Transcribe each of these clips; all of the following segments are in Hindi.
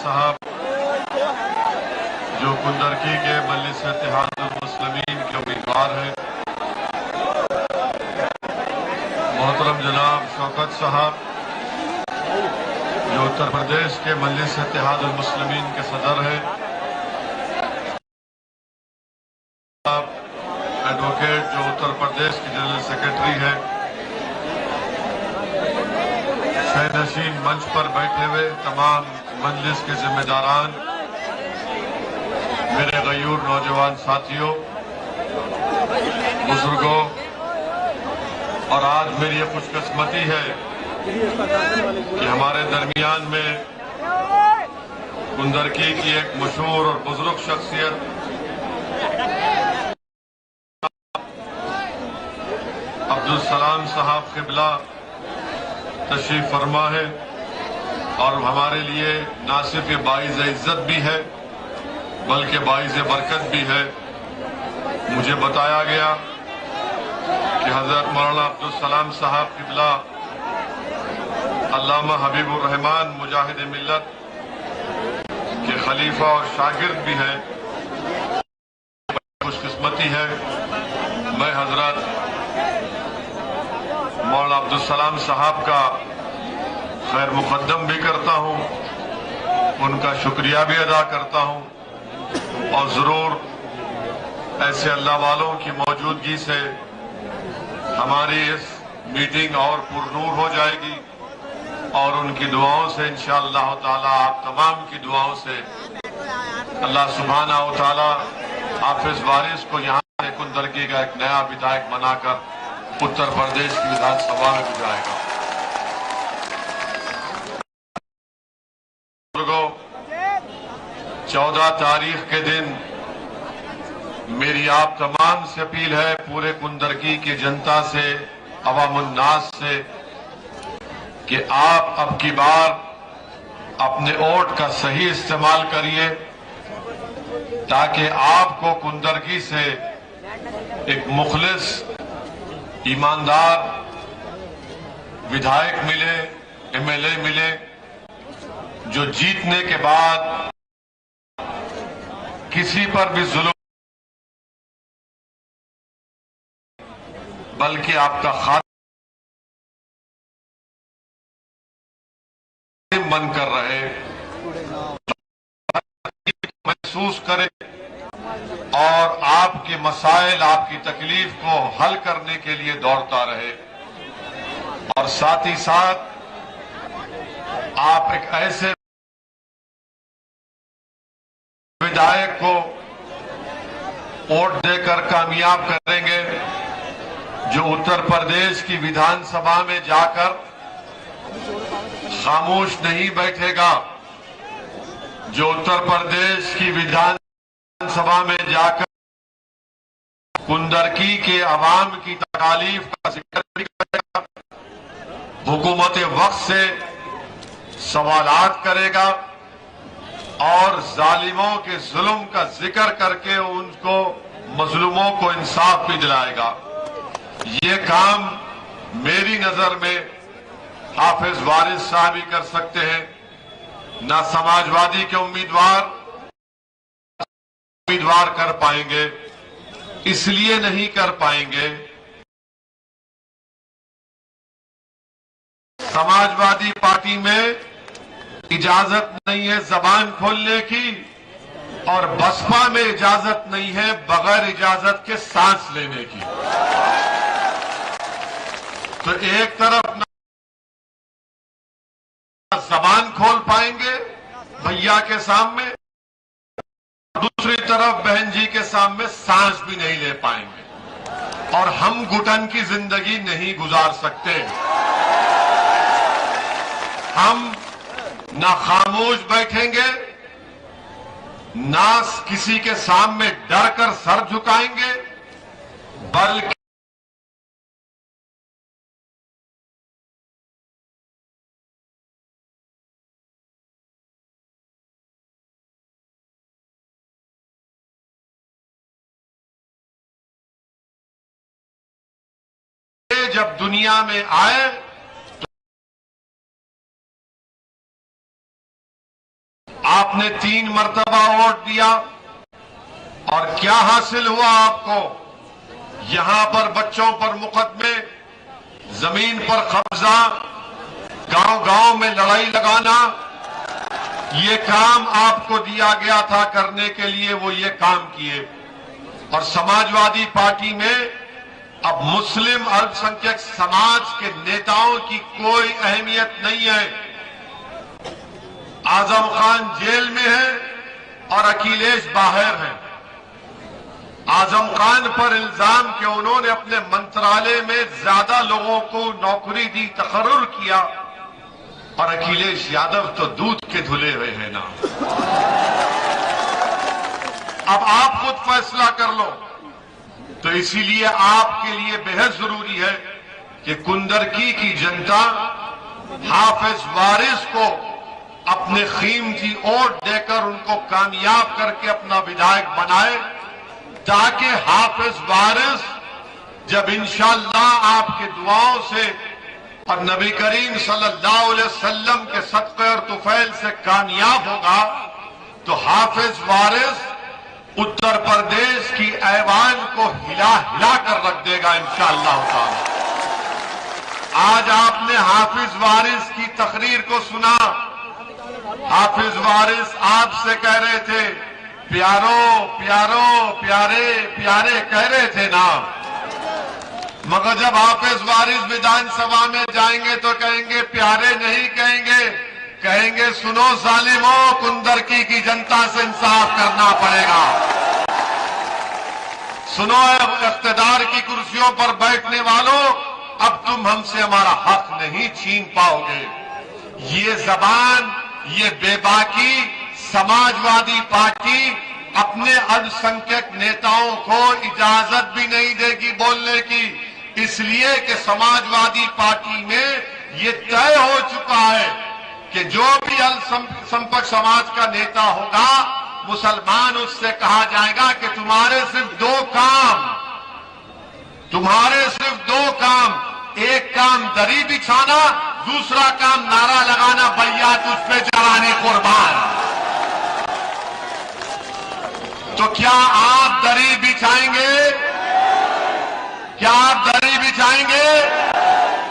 साहब जो कुंदरकी के मजलिस इत्तेहादुल मुस्लिमीन के उम्मीदवार हैं, मोहतरम जनाब शौकत साहब जो उत्तर प्रदेश के मजलिस इत्तेहादुल मुस्लिमीन के सदर हैं, एडवोकेट जो उत्तर प्रदेश की जनरल सेक्रेटरी है, नशीन मंच पर बैठे हुए तमाम मजलिस के जिम्मेदारान, मेरे गयूर नौजवान साथियों, बुजुर्गों, और आज मेरी ये खुशकिस्मती है कि हमारे दरमियान में कुंदरकी की एक मशहूर और बुजुर्ग शख्सियत अब्दुल सलाम साहब क़िबला तशरीफ फरमा है और हमारे लिए ना सिर्फ ये बाइज़ इज्जत भी है बल्कि बाइज़ बरकत भी है। मुझे बताया गया कि हजरत मौलाना अब्दुल सलाम साहब क़िबला अल्लामा हबीबुर रहमान मुजाहिद मिल्लत के खलीफा और शागिर्द भी हैं। खुशकिस्मती है मैं हजरत मौलाना अब्दुल सलाम साहब का खैर मुकद्दम भी करता हूं, उनका शुक्रिया भी अदा करता हूं और जरूर ऐसे अल्लाह वालों की मौजूदगी से हमारी इस मीटिंग और पुरनूर हो जाएगी और उनकी दुआओं से इंशाअल्लाह ताला, आप तमाम की दुआओं से अल्लाह सुब्हानहू व तआला हाफिज वारिस को यहाँ से कुंदरकी का एक नया विधायक बनाकर उत्तर प्रदेश की विधानसभा में भिजाएगा। 14 तारीख के दिन मेरी आप तमाम से अपील है, पूरे कुंदरकी की जनता से, अवामुन्नास से, कि आप अब की बार अपने वोट का सही इस्तेमाल करिए ताकि आपको कुंदरकी से एक मुखलिस ईमानदार विधायक मिले, एमएलए मिले, जो जीतने के बाद किसी पर भी जुल्म बल्कि आपका खातिर बनकर रहे, महसूस करे और आपके मसाइल, आपकी तकलीफ को हल करने के लिए दौड़ता रहे। और साथ ही साथ आप एक ऐसे विधायक को वोट देकर कामयाब करेंगे जो उत्तर प्रदेश की विधानसभा में जाकर खामोश नहीं बैठेगा, जो उत्तर प्रदेश की विधानसभा में जाकर कुंदरकी के अवाम की तकालीफ का जिक्र भी करेगा, हुकूमत वक्त से सवालात करेगा और जालिमों के जुल्म का जिक्र करके उनको मजलूमों को इंसाफ भी दिलाएगा। ये काम मेरी नजर में हाफिज वारिस साहब ही कर सकते हैं, ना समाजवादी के उम्मीदवार कर पाएंगे। इसलिए नहीं कर पाएंगे, समाजवादी पार्टी में इजाजत नहीं है जबान खोलने की और बसपा में इजाजत नहीं है बगैर इजाजत के सांस लेने की। तो एक तरफ ना जबान खोल पाएंगे भैया के सामने, दूसरी तरफ बहन जी के सामने सांस भी नहीं ले पाएंगे और हम घुटन की जिंदगी नहीं गुजार सकते। हम ना खामोश बैठेंगे, ना किसी के सामने डर कर सर झुकाएंगे, बल्कि जब दुनिया में आए तो आपने 3 मर्तबा वोट दिया और क्या हासिल हुआ आपको? यहां पर बच्चों पर मुकदमे, जमीन पर कब्जा, गांव-गांव में लड़ाई लगाना, ये काम आपको दिया गया था करने के लिए, वो ये काम किए। और समाजवादी पार्टी में अब मुस्लिम अल्पसंख्यक समाज के नेताओं की कोई अहमियत नहीं है। आजम खान जेल में है और अखिलेश बाहर हैं। आजम खान पर इल्जाम कि उन्होंने अपने मंत्रालय में ज्यादा लोगों को नौकरी दी, तकर्रुर किया, और अखिलेश यादव तो दूध के धुले हुए हैं ना। अब आप खुद फैसला कर लो। तो इसीलिए आपके लिए बेहद जरूरी है कि कुंदरकी की जनता हाफिज वारिस को अपने कीमती वोट देकर उनको कामयाब करके अपना विधायक बनाए, ताकि हाफिज वारिस जब इंशाअल्लाह आपके दुआओं से और नबी करीम सल्लल्लाहु अलैहि वसल्लम के सदक़े और तुफैल से कामयाब होगा, तो हाफिज वारिस उत्तर प्रदेश की ऐवान को हिला हिला कर रख देगा इंशाअल्लाह ताला। आज आपने हाफिज वारिस की तकरीर को सुना। हाफिज वारिस आपसे कह रहे थे प्यारो प्यारो प्यारे प्यारे कह रहे थे ना, मगर जब हाफिज वारिस विधानसभा में जाएंगे तो कहेंगे प्यारे नहीं कहेंगे, कहेंगे सुनो जालिमों, कुंदरकी की जनता से इंसाफ करना पड़ेगा। सुनो इख्तिदार की कुर्सियों पर बैठने वालों, अब तुम हमसे हमारा हक नहीं छीन पाओगे। ये जबान, ये बेबाकी समाजवादी पार्टी अपने अल्पसंख्यक नेताओं को इजाजत भी नहीं देगी बोलने की, इसलिए कि समाजवादी पार्टी में ये तय हो चुका है कि जो भी अल्पसंख्यक समाज का नेता होगा, मुसलमान उससे कहा जाएगा कि तुम्हारे सिर्फ 2 काम, एक काम दरी बिछाना, दूसरा काम नारा लगाना भैया तुझ पे जवानी कुर्बान। तो क्या आप दरी बिछाएंगे? क्या आप दरी बिछाएंगे?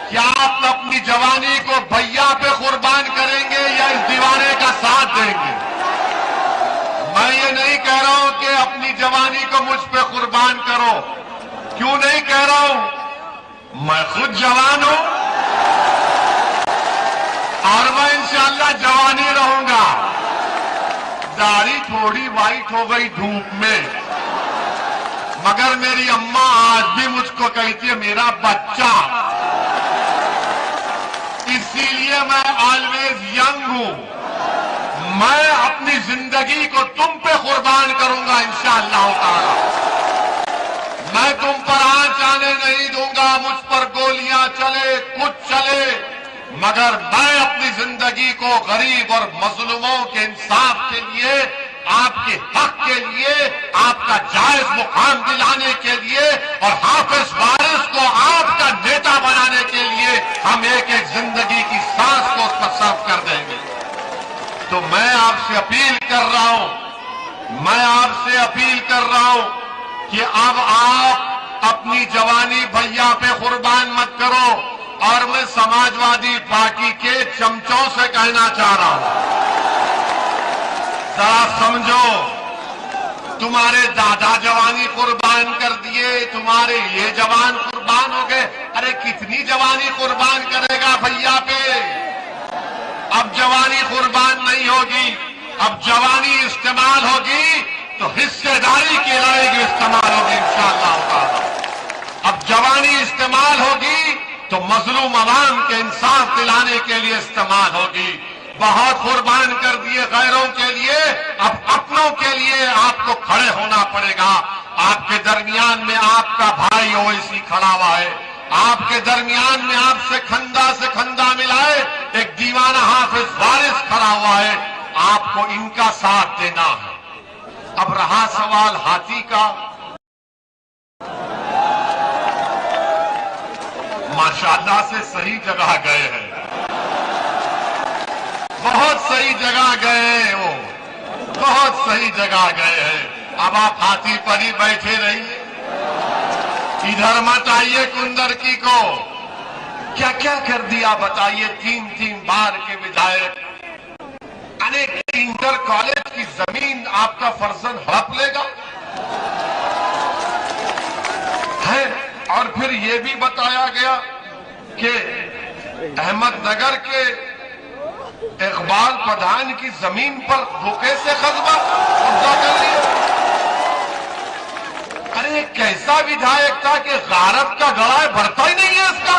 क्या आप अपनी जवानी को भैया पे कुर्बान करेंगे या इस दीवाने का साथ देंगे? मैं ये नहीं कह रहा हूं कि अपनी जवानी को मुझ पे कुर्बान करो। क्यों नहीं कह रहा हूं? मैं खुद जवान हूं और मैं इंशाअल्लाह जवानी रहूंगा। दाढ़ी थोड़ी वाइट हो गई धूप में, मगर मेरी अम्मा आज भी मुझको कहती है मेरा बच्चा, इसीलिए मैं ऑलवेज यंग हूं। मैं अपनी जिंदगी को तुम पे कुर्बान करूंगा इंशाअल्लाह ताला। मैं तुम पर आंच आने नहीं दूंगा, मुझ पर गोलियां चले, कुछ चले, मगर मैं अपनी जिंदगी को गरीब और मजलूमों के इंसाफ के लिए, आपके हक के लिए, आपका जायज मुकाम दिलाने के लिए और हाफिज वारिस को आपका नेता बनाने के लिए हम एक एक जिंदगी की सांस को उसका सर्व कर देंगे। तो मैं आपसे अपील कर रहा हूं कि अब आप अपनी जवानी भैया पे कुर्बान मत करो। और मैं समाजवादी पार्टी के चमचों से कहना चाह रहा हूं, जरा समझो, तुम्हारे दादा जवानी कुर्बान कर दिए, तुम्हारे ये जवान कुर्बान हो गए। अरे कितनी जवानी कुर्बान करेगा भैया पे? अब जवानी कुर्बान नहीं होगी, अब जवानी इस्तेमाल होगी तो हिस्सेदारी की लड़ाई की इस्तेमाल होगी इंशाअल्लाह ताला। अब जवानी इस्तेमाल होगी तो मजलूम अवाम के इंसाफ दिलाने के लिए इस्तेमाल होगी। बहुत कुर्बान कर दिए गैरों के लिए, अब अपनों के लिए आपको खड़े होना पड़ेगा। आपके दरमियान में आपका भाई ओवैसी खड़ा हुआ है, आपके दरमियान में आपसे खंदा मिलाए एक दीवाना हाफिज वारिस खड़ा हुआ है, आपको इनका साथ देना है। अब रहा सवाल हाथी का, माशाअल्लाह से सही जगह गए हैं, बहुत सही जगह गए हैं वो। बहुत सही जगह गए हैं। अब आप हाथी पर ही बैठे रहिए, इधर मत आइए। कुंदरकी को क्या क्या कर दिया बताइए। 3-3 बार के विधायक, अनेक इंटर कॉलेज की जमीन आपका फर्जन हड़प लेगा है। और फिर ये भी बताया गया कि अहमदनगर के इकबाल प्रधान की जमीन पर धोखे से कस्बा कब्जा कर लिया। अरे कैसा विधायक था कि गारत का गड़ा भरता ही नहीं है इसका।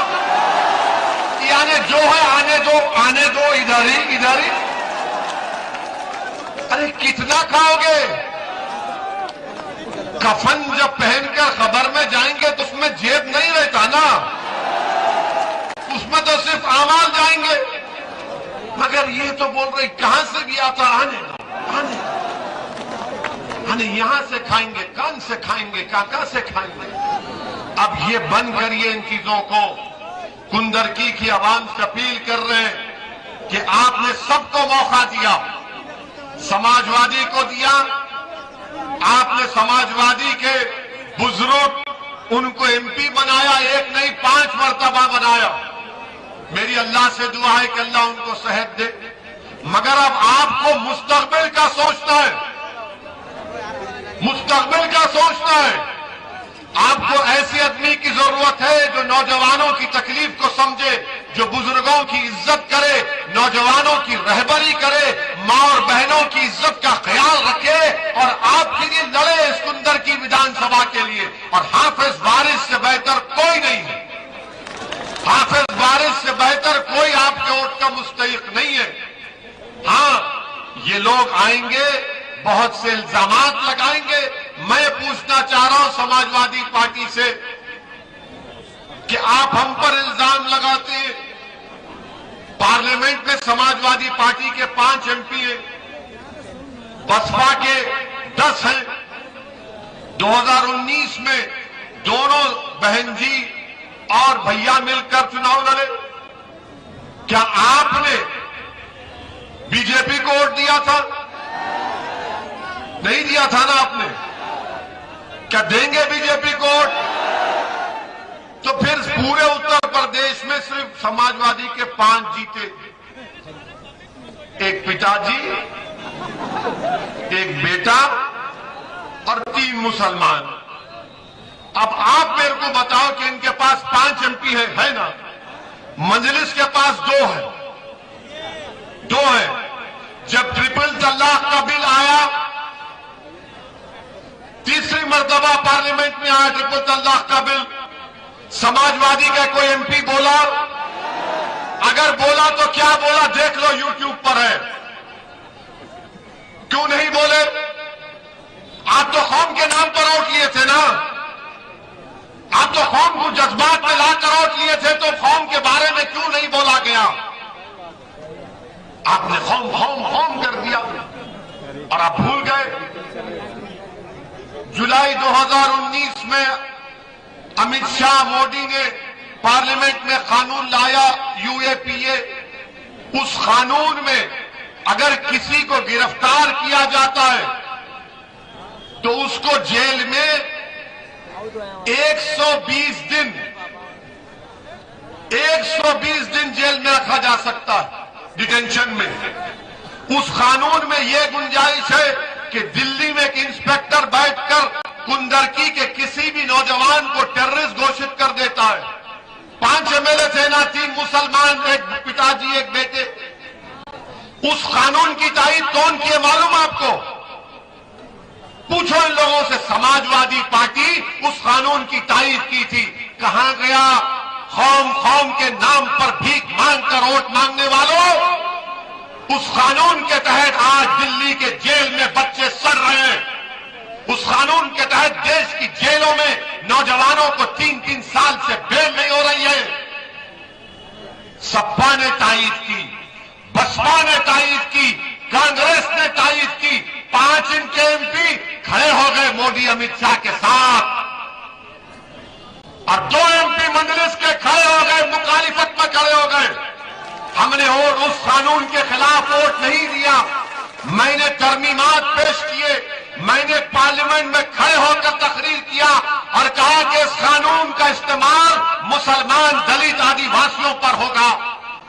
यानी जो है आने दो इधर ही। अरे कितना खाओगे? कफन जब पहनकर कब्र में जाएंगे तो उसमें जेब नहीं रहता ना, उसमें तो सिर्फ आमाल जाएंगे। मगर ये तो बोल रहे कहां से गया था, आने यहां से खाएंगे, कान से खाएंगे, काका से खाएंगे। अब ये बंद करिए इन चीजों को। कुंदरकी की आवाम से अपील कर रहे हैं कि आपने सबको मौका दिया, समाजवादी को दिया, आपने समाजवादी के बुजुर्ग उनको एमपी बनाया, एक नहीं 5 मर्तबा बनाया। मेरी अल्लाह से दुआ है कि अल्लाह उनको सेहत दे। मगर अब आपको मुस्तकबिल का सोचना है, मुस्तकबिल का सोचना है। आपको ऐसे आदमी की जरूरत है जो नौजवानों की तकलीफ को समझे, जो बुजुर्गों की इज्जत करे, नौजवानों की रहबरी करे, मां और बहनों की इज्जत का ख्याल रखे और आपके लिए लड़े इस कुंदरकी विधानसभा के लिए। और हाफिज वारिस से बेहतर कोई नहीं है, हाफिज वारिस से बेहतर कोई आपके वोट का मुस्तहिक नहीं है। हां, ये लोग आएंगे, बहुत से इल्जामात लगाएंगे। मैं पूछना चाह रहा हूं समाजवादी पार्टी से कि आप हम पर इल्जाम लगाते हैं। पार्लियामेंट में समाजवादी पार्टी के 5 एमपी हैं, बसपा के 10 हैं। 2019 में दोनों बहन जी और भैया मिलकर चुनाव लड़े। क्या आपने बीजेपी को वोट दिया था? नहीं दिया था ना आपने। क्या देंगे बीजेपी को वोट? तो फिर पूरे उत्तर प्रदेश में सिर्फ समाजवादी के 5 जीते, एक पिताजी, एक बेटा और 3 मुसलमान। अब आप मेरे को बताओ कि इनके पास 5 एमपी है ना? मजलिस के पास 2 है, 2 है। जब ट्रिपल तलाक का बिल आया, तीसरी मर्तबा पार्लियामेंट में आया ट्रिपल तलाक का बिल, समाजवादी का कोई एमपी बोला? अगर बोला तो क्या बोला देख लो, यूट्यूब पर है। क्यों नहीं बोले? आप तो कौम के नाम पर वोट लिए थे ना, आप तो कौम को जज्बात में लाकर वोट लिए थे, तो कौम के बारे में क्यों नहीं बोला गया? आपने कौम कर दिया और आप भूल गए। जुलाई 2019 में अमित शाह मोदी ने पार्लियामेंट में कानून लाया, यूएपीए। उस कानून में अगर किसी को गिरफ्तार किया जाता है तो उसको जेल में 120 दिन जेल में रखा जा सकता है, डिटेंशन में। उस कानून में यह गुंजाइश है कि दिल्ली में एक इंस्पेक्टर बैठकर कुंदरकी के किसी भी नौजवान को टेररिस्ट घोषित कर देता है। 5 एमएलए थे ना, 3 मुसलमान, एक पिताजी, एक बेटे। उस कानून की तारीफ कौन की है मालूम आपको? पूछो इन लोगों से। समाजवादी पार्टी उस कानून की तारीफ की थी। कहां गया कौम के नाम पर भीख मांगकर वोट मांगने वालों? उस कानून के तहत आज दिल्ली के जेल में बच्चे सड़ रहे हैं। उस कानून के तहत देश की जेलों में नौजवानों को 3-3 साल से बेल नहीं हो रही है। सपा ने तायीद की, बसपा ने तायीद की, कांग्रेस ने तायीद की। 5 इनके एमपी खड़े हो गए मोदी अमित शाह के साथ और 2 एमपी मजलिस के खड़े हो गए, मुखालिफत में खड़े हो गए। हमने और उस कानून के खिलाफ वोट नहीं दिया, मैंने तरमीमात पेश किए, मैंने पार्लियामेंट में खड़े होकर तकरीर किया और कहा कि इस कानून का इस्तेमाल मुसलमान, दलित, आदिवासियों पर होगा।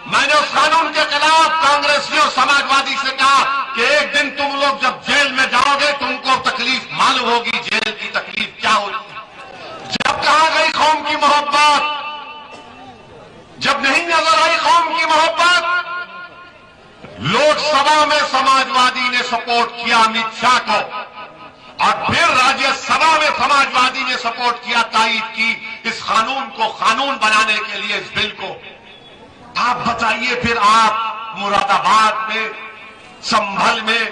मैंने उस कानून के खिलाफ कांग्रेसी और समाजवादी से कहा कि एक दिन तुम लोग जब जेल में जाओगे तुमको तकलीफ मालूम होगी, जेल की तकलीफ क्या होती। जब कहा गई कौम की मोहब्बत, जब नहीं नजर आई कौम की मोहब्बत, लोकसभा में समाजवादी ने सपोर्ट किया अमित शाह को और फिर राज्यसभा में समाजवादी ने सपोर्ट किया, तायीद की इस कानून को, कानून बनाने के लिए इस बिल को। आप बताइए, फिर आप मुरादाबाद में, संभल में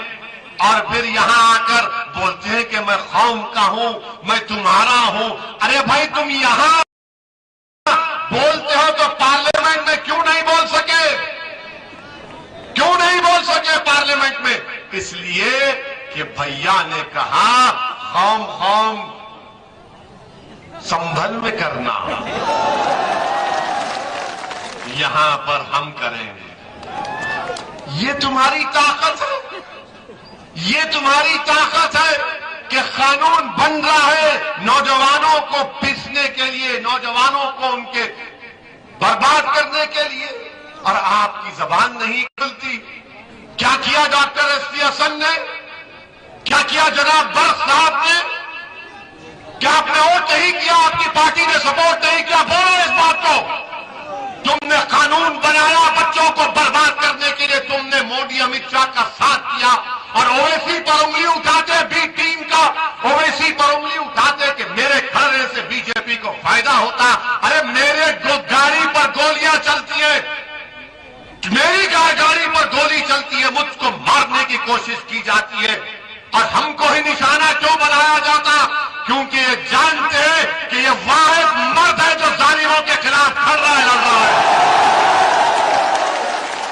और फिर यहां आकर बोलते हैं कि मैं कौम का हूं, मैं तुम्हारा हूं। अरे भाई, तुम यहां बोलते हो तो पार्लियामेंट में क्यों नहीं बोल सके? क्यों नहीं बोल सके पार्लियामेंट में? इसलिए कि भैया ने कहा कौम कौम संभल में करना, यहां पर हम करेंगे। ये तुम्हारी ताकत है, ये तुम्हारी ताकत है कि कानून बन रहा है नौजवानों को पीसने के लिए, नौजवानों को उनके बर्बाद करने के लिए, और आपकी जबान नहीं खुलती। क्या किया डॉक्टर एस पी हसन ने? क्या किया जनाब बर्श साहब ने? क्या आपने वोट नहीं किया? आपकी पार्टी ने सपोर्ट नहीं किया? बोलो इस बात को। तुमने कानून बनाया बच्चों को बर्बाद करने के लिए, तुमने मोदी अमित शाह का साथ किया और ओवैसी पर उंगली उठाते, बी टीम का ओवैसी पर उंगली उठाते कि मेरे खड़े से बीजेपी को फायदा होता। अरे मेरे गाड़ी पर गोलियां चलती है, मेरी गाड़ी पर गोली चलती है, मुझको मारने की कोशिश की जाती है और हमको ही निशाना क्यों बनाया जाता? क्योंकि ये जानते हैं कि ये वाहिद मर्द है जो जालिमों के खिलाफ खड़ रहा है, लड़ रहा है।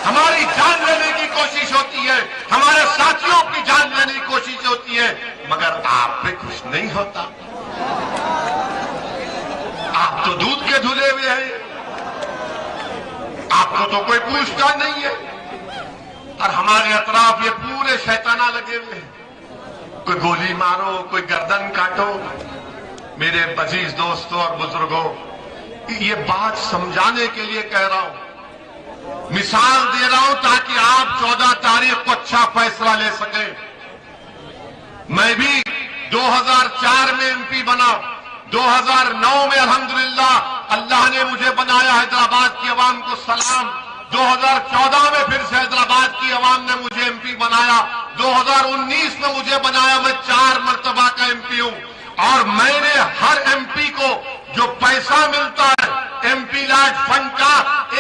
हमारी जान लेने की कोशिश होती है, हमारे साथियों की जान लेने की कोशिश होती है, मगर आप पे कुछ नहीं होता। आप तो दूध के धुले हुए हैं, आपको तो कोई पूछता नहीं है। और हमारे अतराफ ये पूरे शैताना लगे हुए हैं, कोई गोली मारो, कोई गर्दन काटो। मेरे अजीज दोस्तों और बुजुर्गों, ये बात समझाने के लिए कह रहा हूं, मिसाल दे रहा हूं ताकि आप 14 तारीख को अच्छा फैसला ले सकें। मैं भी 2004 में एमपी बना, 2009 में अल्हम्दुलिल्लाह अल्लाह ने मुझे बनाया, हैदराबाद की अवाम को सलाम। 2014 में फिर से हैदराबाद की अवाम ने मुझे एमपी बनाया, 2019 में मुझे बनाया। मैं 4 मरतबा का एमपी हूं और मैंने हर एमपी को जो पैसा मिलता है एमपी लैड फंड का,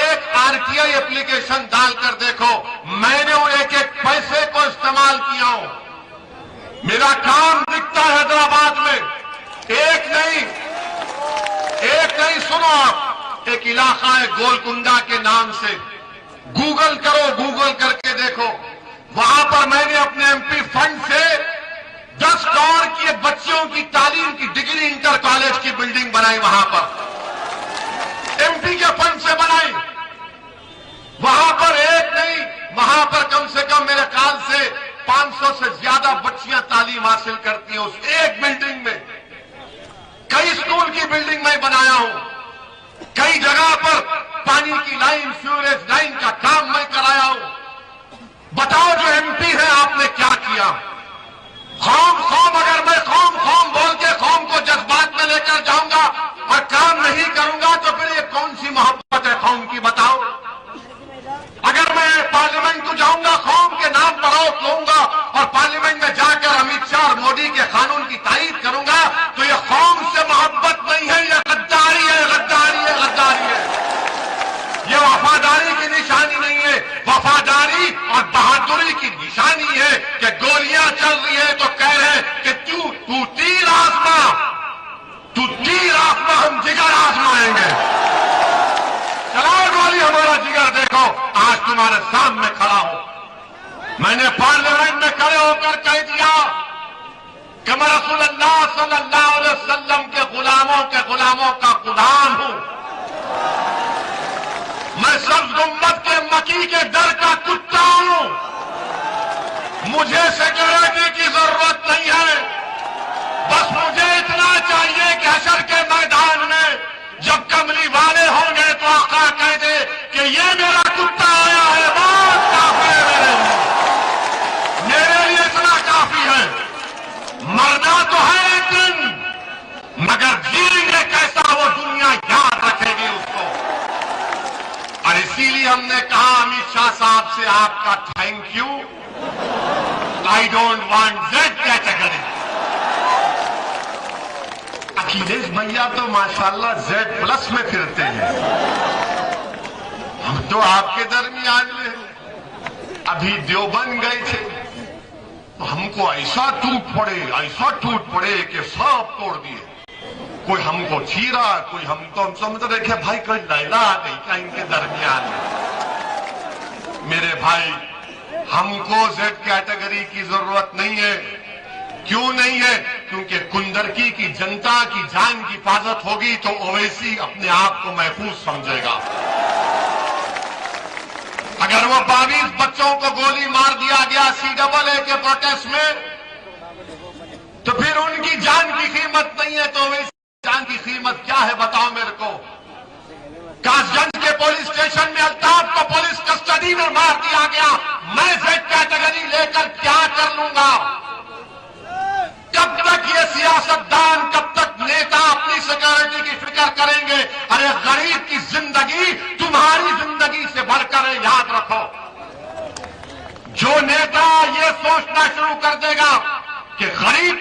एक आरटीआई एप्लीकेशन डालकर देखो, मैंने वो एक एक पैसे को इस्तेमाल किया हूं। मेरा काम दिखता है हैदराबाद में। एक नहीं, सुनो आप, एक इलाका है गोलकुंडा के नाम से, गूगल करो, गूगल करके देखो। वहां पर मैंने अपने एमपी फंड से 10 करोड़ की बच्चियों की तालीम की डिग्री इंटर कॉलेज की बिल्डिंग बनाई, वहां पर एमपी के फंड से बनाई। वहां पर एक नहीं, वहां पर कम से कम मेरे ख्याल से 500 से ज्यादा बच्चियां तालीम हासिल करती हैं उस एक बिल्डिंग में। कई स्कूल की बिल्डिंग मैं बनाया हूं, कई जगह पर पानी की लाइन, सीवरेज लाइन का काम मैं कराया हूं। बताओ जो एमपी है आपने क्या किया? कौम अगर मैं कौम बोल के कौम को जज्बात में लेकर जाऊंगा और काम नहीं करूंगा तो फिर ये कौन सी मोहब्बत है कौम की? बताओ। अगर मैं पार्लियामेंट को जाऊंगा, कौम के नाम पर वोट लूंगा और पार्लियामेंट में जाकर अमित शाह और मोदी के कानून की तायीद करूंगा, तो ये कौम से मोहब्बत नहीं है, ये गद्दारी है, गद्दारी है, गद्दारी है। ये वफादारी की निशानी नहीं है, वफादारी और बहादुरी की निशानी है कि गोलियां चल रही है तो कह रहे हैं कि तू तीर आजमा, हम जिगर आजमाएंगे। चलाओ गोली, हमारा जिगर देखो। आज तुम्हारे सामने खड़ा हूं, मैंने पार्लियामेंट में खड़े होकर कह दिया कि मैं रसूलुल्लाह सल्लल्लाहु अलैहि वसल्लम के गुलामों का गुलाम हूं। मैं सब्ज गुम्बद के मकी के दर का कुत्ता हूं। मुझे सिक्योरिटी की जरूरत नहीं है। बस मुझे इतना चाहिए कि हशर के मैदान में जब कमली वाले होंगे तो आका कह दे कि ये मेरा कुत्ता आया है, बहुत काफी है मेरे लिए इतना काफी है। मरना तो है एक दिन, मगर जिएंगे कैसा वो दुनिया याद रखेगी उसको। और इसीलिए हमने कहा अमित शाह साहब से आपका thank you. I don't want Z category. Akhilesh भैया तो माशाल्लाह Z+ में फिरते हैं, हम तो आपके दरमियान में अभी देवबंद गए थे तो हमको ऐसा टूट पड़े कि सब तोड़ दिए। कोई हमको चीरा, कोई हमको, हम समझ रहे थे भाई कोई लैला आ गई क्या इनके दरमियान में। मेरे भाई, हमको Z कैटेगरी की जरूरत नहीं है। क्यों नहीं है? क्योंकि कुंदरकी की जनता की जान की हिफाजत होगी तो ओवैसी अपने आप को महफूज समझेगा। अगर वो 22 बच्चों को गोली मार दिया गया CAA के प्रोटेस्ट में, तो फिर उनकी जान की कीमत नहीं है तो ओवैसी जान की कीमत क्या है बताओ मेरे को। कासगंज के पुलिस स्टेशन में अल्ताफ को पुलिस कस्टडी में मार दिया गया। मैं Z कैटेगरी लेकर क्या कर लूंगा? कब तक ये सियासतदान, कब तक नेता अपनी सिक्योरिटी की फिक्र करेंगे? अरे गरीब की जिंदगी तुम्हारी जिंदगी से बढ़कर है, याद रखो। जो नेता ये सोचना शुरू कर देगा कि गरीब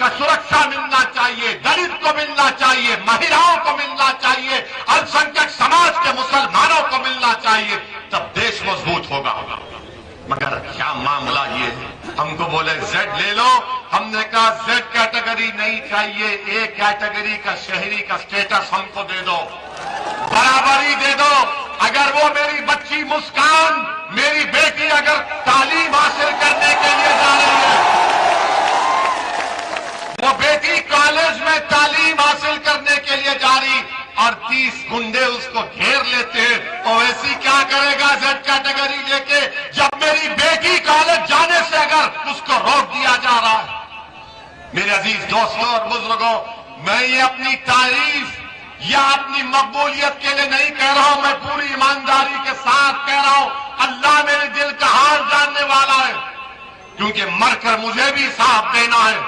का सुरक्षा मिलना चाहिए, दलित को मिलना चाहिए, महिलाओं को मिलना चाहिए, अल्पसंख्यक समाज के मुसलमानों को मिलना चाहिए, तब देश मजबूत होगा। मगर क्या मामला ये है, हमको बोले Z ले लो, हमने कहा Z कैटेगरी नहीं चाहिए, A कैटेगरी का शहरी का स्टेटस हमको दे दो, बराबरी दे दो। अगर वो मेरी बच्ची मुस्कान, मेरी बेटी अगर तालीम हासिल करने के लिए जा रही है, वो बेटी कॉलेज में तालीम हासिल करने के लिए जा रही और 30 गुंडे उसको घेर लेते हैं, तो वैसी क्या करेगा Z कैटेगरी लेके? जब मेरी बेटी कॉलेज जाने से अगर उसको रोक दिया जा रहा है। मेरे अजीज दोस्तों और बुजुर्गों, मैं ये अपनी तारीफ या अपनी मकबूलियत के लिए नहीं कह रहा हूं, मैं पूरी ईमानदारी के साथ कह रहा हूं। अल्लाह मेरे दिल का हाल जानने वाला है, क्योंकि मरकर मुझे भी साथ देना है।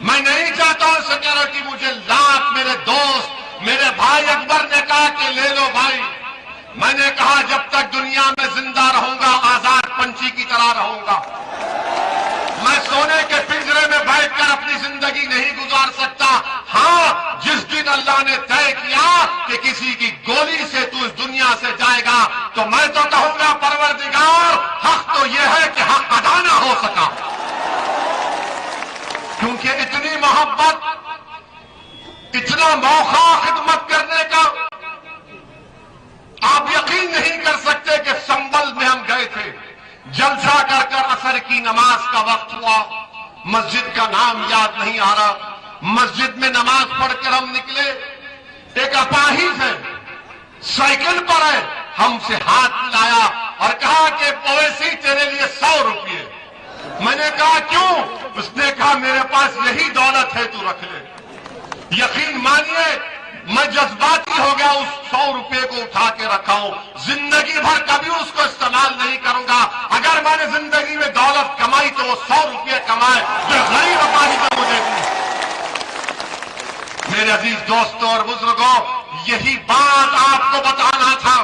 मैं नहीं चाहता हूं सिक्योरिटी मुझे लाख, मेरे दोस्त, मेरे भाई अकबर ने कहा कि ले लो भाई। मैंने कहा जब तक दुनिया में जिंदा रहूंगा आजाद पंछी की तरह रहूंगा। मैं सोने के पिंजरे में बैठकर अपनी जिंदगी नहीं गुजार सकता। हाँ, जिस दिन अल्लाह ने तय किया कि किसी की गोली से तू इस दुनिया से जाएगा, तो मैं तो कहूंगा परवरदिगार, हक तो यह है कि हक अदा ना हो सका। क्योंकि इतनी मोहब्बत, इतना मौका खिदमत करने का, आप यकीन नहीं कर सकते कि संबल में हम गए थे, जलसा कर कर असर की नमाज का वक्त हुआ, मस्जिद का नाम याद नहीं आ रहा, मस्जिद में नमाज पढ़कर हम निकले, एक अपाहिज है, साइकिल पर है, हमसे हाथ मिलाया और कहा कि ओवैसी तेरे लिए 100 रुपये। मैंने कहा क्यों? उसने कहा मेरे पास यही दौलत है, तू रख ले। यकीन मानिए मैं जज्बाती हो गया, उस 100 रुपये को उठा के रखा हूं, जिंदगी भर कभी उसको इस्तेमाल नहीं करूंगा। अगर मैंने जिंदगी में दौलत कमाई तो वो 100 रुपये कमाए जो गरीब अपाही ने मुझे दी। मेरे अजीज दोस्तों और बुजुर्गों, यही बात आपको बताना था।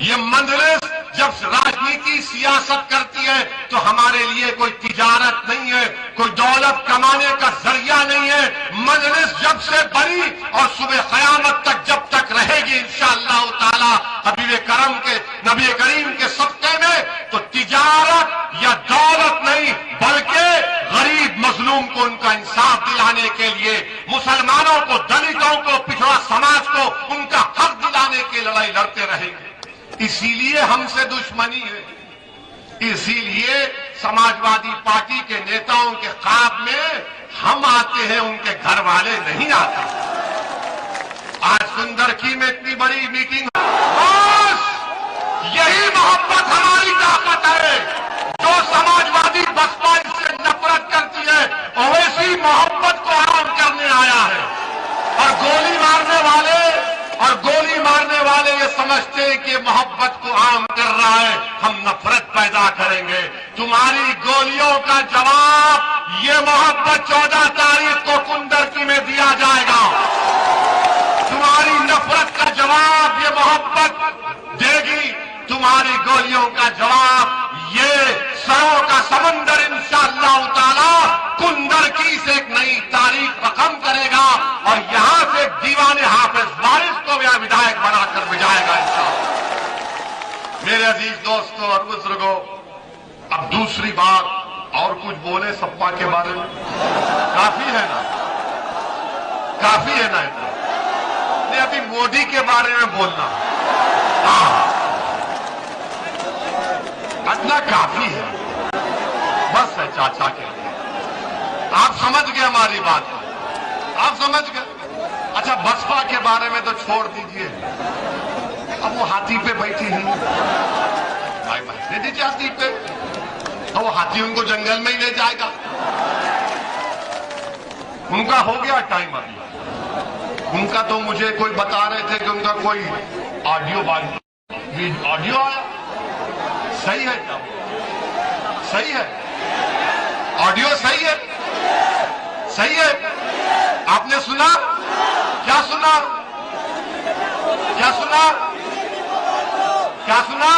ये मंजलिस जब राजनीति सियासत करती है तो हमारे लिए कोई तिजारत नहीं है, कोई दौलत कमाने का जरिया नहीं है। मजलिस जब से बनी और सुबह क़यामत तक जब तक रहेगी इंशाअल्लाह ताला नबी करीम के सदक़े में, तो तिजारत या दौलत नहीं बल्कि गरीब मजलूम को उनका इंसाफ दिलाने के लिए, मुसलमानों को, दलितों को, पिछड़ा समाज को उनका हक दिलाने की लड़ाई लड़ते रहेंगे। इसीलिए हमसे दुश्मनी है, इसीलिए समाजवादी पार्टी के नेताओं के ख्वाब में हम आते हैं, उनके घर वाले नहीं आते। आज सुंदरकी में इतनी बड़ी मीटिंग, बस यही मोहब्बत हमारी ताकत है। जो समाजवादी मोहब्बत को आम करने आया है। और गोली मारने वाले ये समझते हैं कि मोहब्बत को आम कर रहा है, हम नफरत पैदा करेंगे। तुम्हारी गोलियों का जवाब ये मोहब्बत 14 तारीख को कुंदरकी में दिया जाएगा। तुम्हारी नफरत का जवाब ये मोहब्बत देगी, तुम्हारी गोलियों का जवाब ये सरों का समंदर इंशाअल्लाह ताला कुंदरकी से एक नई तारीख रकम करेगा और यहां से दीवाने हाफिज वारिस को भी विधायक बनाकर भिजाएगा इंशाअल्लाह। मेरे अजीज दोस्तों और बुजुर्गों, अब दूसरी बार और कुछ बोले सपा के बारे में? काफी है ना? काफी है ना? इतना नहीं, अभी मोदी के बारे में बोलना, हाँ इतना काफी है, बस है चाचा के लिए। आप समझ गए हमारी बात, आप समझ गए। अच्छा, बसपा के बारे में तो छोड़ दीजिए, अब वो हाथी पे बैठी ही, भाई बैठने दीजिए हाथी पे, तो वो हाथी उनको जंगल में ही ले जाएगा। उनका हो गया टाइम अभी। उनका तो मुझे कोई बता रहे थे कि उनका कोई ऑडियो आया। सही है क्या? सही है? ऑडियो सही है? सही है? आपने सुना? क्या सुना? क्या सुना? क्या सुना?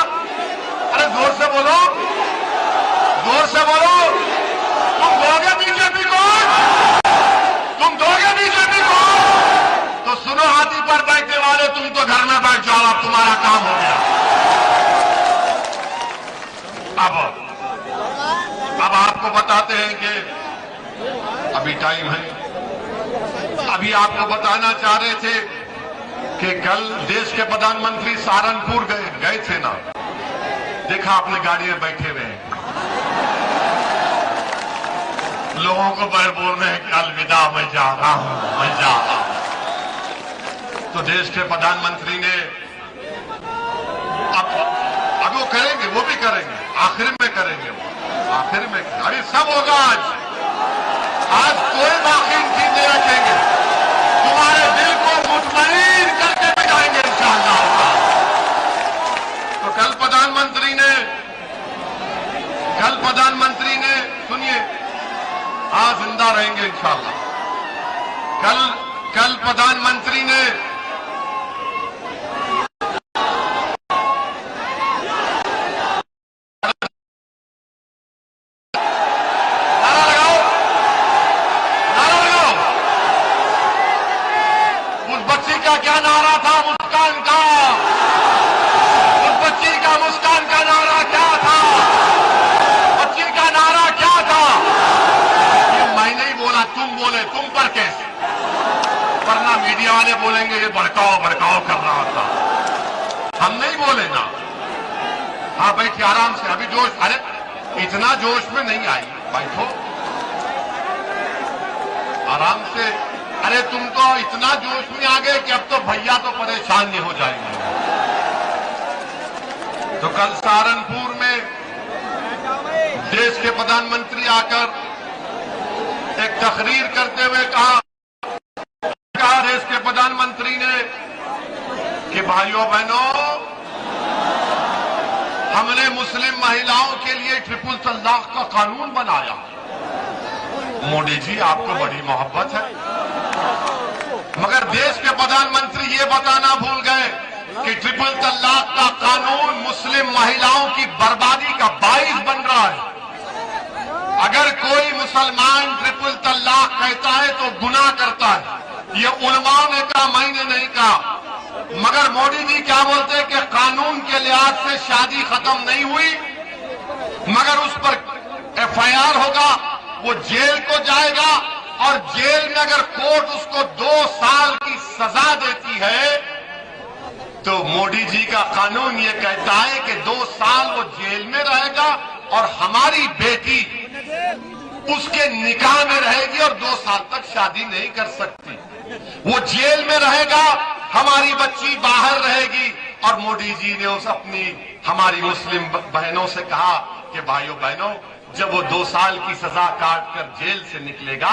अरे जोर से बोलो, जोर से बोलो। तुम दोगे बीजेपी को? तुम दोगे बीजेपी को? तो सुनो हाथी पर बैठने वाले, तुम तो घर में बैठ जाओ, अब तुम्हारा काम हो गया। अब आपको बताते हैं कि अभी टाइम है। अभी आपको बताना चाह रहे थे कि कल देश के प्रधानमंत्री सहारनपुर गए थे ना, देखा आपने गाड़ी में बैठे हुए हैं, लोगों को बैठ बोल रहे हैं कि अलविदा मैं जा रहा हूं, मैं जा रहा हूं। तो देश के प्रधानमंत्री ने अब वो करेंगे, वो भी करेंगे, आखिर में करेंगे, वो आखिर में। अरे सब होगा आज कोई बाकी चीज नहीं रखेंगे, तुम्हारे दिल को मुतमईन करके बिठाएंगे इंशाअल्लाह। तो कल प्रधानमंत्री ने सुनिए, हाँ जिंदा रहेंगे इंशाअल्लाह। कल प्रधानमंत्री ने क्या नारा था मुस्कान का? उस बच्ची का मुस्कान का नारा क्या था? बच्ची का नारा क्या था? ये मैं नहीं बोला, तुम बोले, तुम पर कैसे? वरना मीडिया वाले बोलेंगे ये भड़काओ भड़काओ कर रहा था। हम नहीं बोले ना। हाँ बैठिए आराम से, अभी जोश, अरे इतना जोश में नहीं आई, बैठो आराम से। अरे तुम तो इतना जोश में आ गए कि अब तो भैया तो परेशान नहीं हो जाएंगे। तो कल सहारनपुर में देश के प्रधानमंत्री आकर एक तकरीर करते हुए कहा देश के प्रधानमंत्री ने कि भाइयों बहनों, हमने मुस्लिम महिलाओं के लिए ट्रिपल तलाक का कानून बनाया। मोदी जी आपको बड़ी मोहब्बत है, मगर देश के प्रधानमंत्री ये बताना भूल गए कि ट्रिपल तलाक का कानून मुस्लिम महिलाओं की बर्बादी का बाइस बन रहा है। अगर कोई मुसलमान ट्रिपल तलाक कहता है तो गुनाह करता है। ये उलमाओं ने कहा, मैंने नहीं कहा। मगर मोदी जी क्या बोलते हैं कि कानून के लिहाज से शादी खत्म नहीं हुई, मगर उस पर FIR होगा, वो जेल को जाएगा और जेल में अगर कोर्ट उसको 2 साल की सजा देती है तो मोदी जी का कानून ये कहता है कि 2 साल वो जेल में रहेगा और हमारी बेटी उसके निकाह में रहेगी और 2 साल तक शादी नहीं कर सकती। वो जेल में रहेगा, हमारी बच्ची बाहर रहेगी, और मोदी जी ने उस अपनी हमारी मुस्लिम बहनों से कहा कि भाइयों बहनों, जब वो 2 साल की सजा काट कर जेल से निकलेगा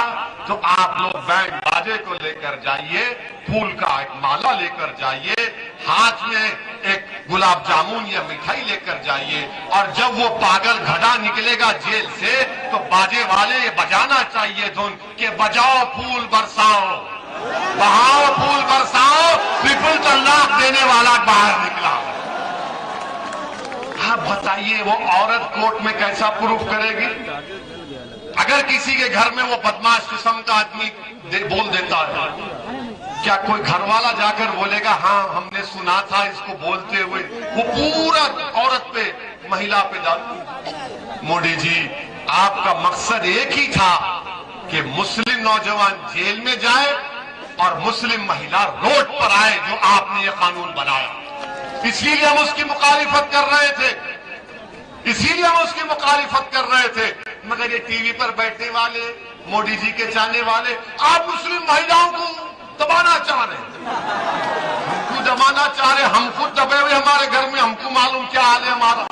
तो आप लोग बैंड बाजे को लेकर जाइए, फूल का एक माला लेकर जाइए, हाथ में एक गुलाब जामुन या मिठाई लेकर जाइए, और जब वो पागल घड़ा निकलेगा जेल से तो बाजे वाले ये बजाना चाहिए धुन कि बजाओ फूल बरसाओ, बहाओ फूल बरसाओ, विपुल तलाक देने वाला बाहर निकला। आप बताइए वो औरत कोर्ट में कैसा प्रूफ करेगी? अगर किसी के घर में वो बदमाश किस्म का आदमी बोल देता है, क्या कोई घर वाला जाकर बोलेगा हाँ हमने सुना था इसको बोलते हुए? वो पूरा औरत पे, महिला पे डाल। मोदी जी, आपका मकसद एक ही था कि मुस्लिम नौजवान जेल में जाए और मुस्लिम महिला रोड पर आए, जो आपने ये कानून बनाया। इसीलिए हम उसकी मुखालिफत कर रहे थे, इसीलिए हम उसकी मुखालिफत कर रहे थे। मगर ये टीवी पर बैठने वाले, मोदी जी के चाहने वाले, आप मुस्लिम महिलाओं को दबाना चाह रहे हैं, हमको दबाना चाह रहे, हम खुद दबे हुए हमारे घर में, हमको मालूम क्या हाल है हमारा।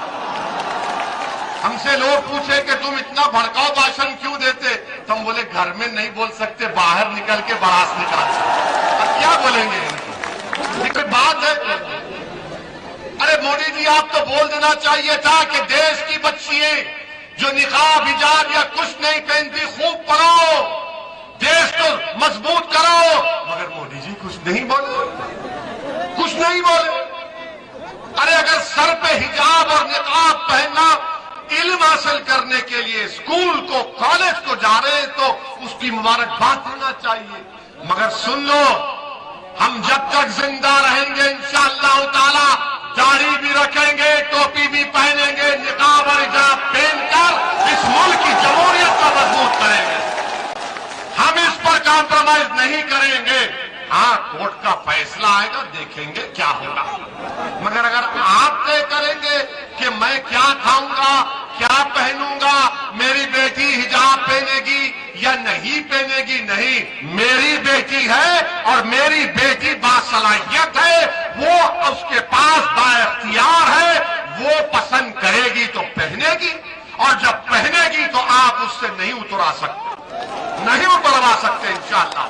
हमसे लोग पूछे कि तुम इतना भड़काऊ भाषण क्यों देते, तो हम बोले घर में नहीं बोल सकते, बाहर निकल के बरास निकाल सकते। अब क्या बोलेंगे इनको? ये कोई बात है? अरे मोदी जी, आप तो बोल देना चाहिए था कि देश की बच्चियां जो निकाब हिजाब या कुछ नहीं पहनती, खूब पढ़ाओ, देश को मजबूत कराओ। मगर मोदी जी कुछ नहीं बोले, कुछ नहीं बोले। अरे अगर सर पे हिजाब और निकाब पहनना इल्म हासिल करने के लिए स्कूल को, कॉलेज को जा रहे हैं तो उसकी मुबारकबाद देना चाहिए। मगर सुन लो, हम जब तक जिंदा रहेंगे इंशाअल्लाह ताला दाढ़ी भी रखेंगे, टोपी भी पहनेंगे, निकाब और हिजाब पहनकर इस मुल्क की जमहूरियत को मजबूत करेंगे। हम इस पर कॉम्प्रोमाइज नहीं करेंगे। हाँ, कोर्ट का फैसला आएगा, देखेंगे क्या होगा। मगर अगर आप तय करेंगे कि मैं क्या खाऊंगा, क्या पहनूंगा, मेरी बेटी हिजाब पहनेगी या नहीं पहनेगी, नहीं, मेरी बेटी है और मेरी बेटी बासलाहियत है, वो उसके पास बाइख्तियार है, वो पसंद करेगी तो पहनेगी, और जब पहनेगी तो आप उससे नहीं उतरा सकते, नहीं उतरवा सकते इंशाअल्लाह।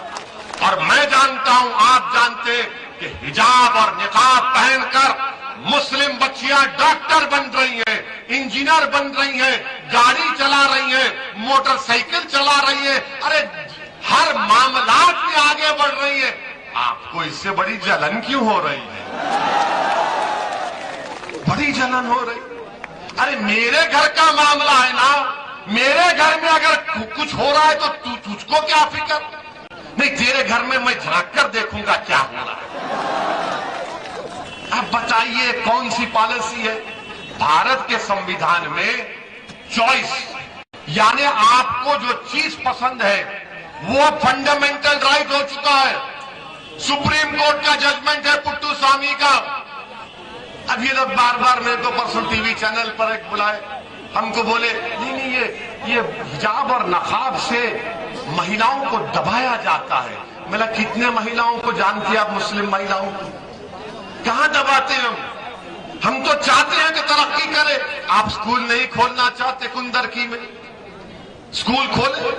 और मैं जानता हूं, आप जानते कि हिजाब और निकाब पहनकर मुस्लिम बच्चियां डॉक्टर बन रही हैं, इंजीनियर बन रही हैं, गाड़ी चला रही हैं, मोटरसाइकिल चला रही हैं, अरे हर मामलात में आगे बढ़ रही है। आपको इससे बड़ी जलन क्यों हो रही है? बड़ी जलन हो रही। अरे मेरे घर का मामला है ना, मेरे घर में अगर कुछ हो रहा है तो तुझको क्या फिक्र? नहीं, तेरे घर में मैं झांक कर देखूंगा क्या हो रहा है। अब बताइए कौन सी पॉलिसी है? भारत के संविधान में चॉइस, यानी आपको जो चीज पसंद है वो फंडामेंटल राइट हो चुका है। सुप्रीम कोर्ट का जजमेंट है पुट्टू स्वामी का। अब ये लोग बार बार मेरे को परसों टीवी चैनल पर एक बुलाए, हमको बोले नहीं ये हिजाब और नकाब से महिलाओं को दबाया जाता है। मेरा कितने महिलाओं को जानती है आप? मुस्लिम महिलाओं को कहां दबाते हैं हम तो चाहते हैं कि तरक्की करे। आप स्कूल नहीं खोलना चाहते? कुंदरकी में स्कूल खोले,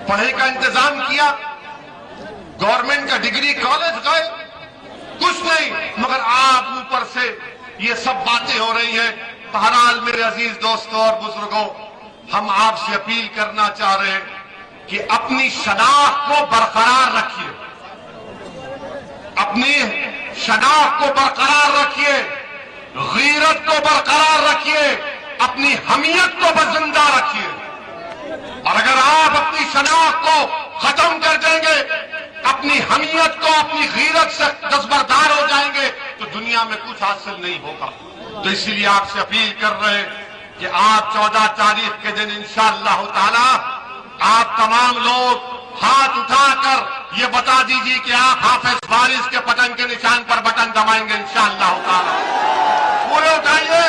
पढ़ाई का इंतजाम किया, गवर्नमेंट का डिग्री कॉलेज गए, कुछ नहीं। मगर आप ऊपर से ये सब बातें हो रही हैं। बहरहाल मेरे अजीज दोस्तों और बुजुर्गों, हम आपसे अपील करना चाह रहे हैं कि अपनी शनाख्त को बरकरार रखिए, अपनी शनाख्त को बरकरार रखिए, गीरत को बरकरार रखिए, अपनी हमियत को बजिंदा रखिए। और अगर आप अपनी शनाख्त को खत्म कर देंगे, अपनी हमियत को, अपनी गीरत से दस्तबरदार हो जाएंगे तो दुनिया में कुछ हासिल नहीं होगा। तो इसीलिए आपसे अपील कर रहे हैं कि आप 14 तारीख के दिन इंशाअल्लाह ताला आप तमाम लोग हाथ उठाकर ये बता दीजिए कि आप हाफिज वारिस के पतन के निशान पर बटन दबाएंगे इंशाअल्लाह ताला। पूरे उठाइए।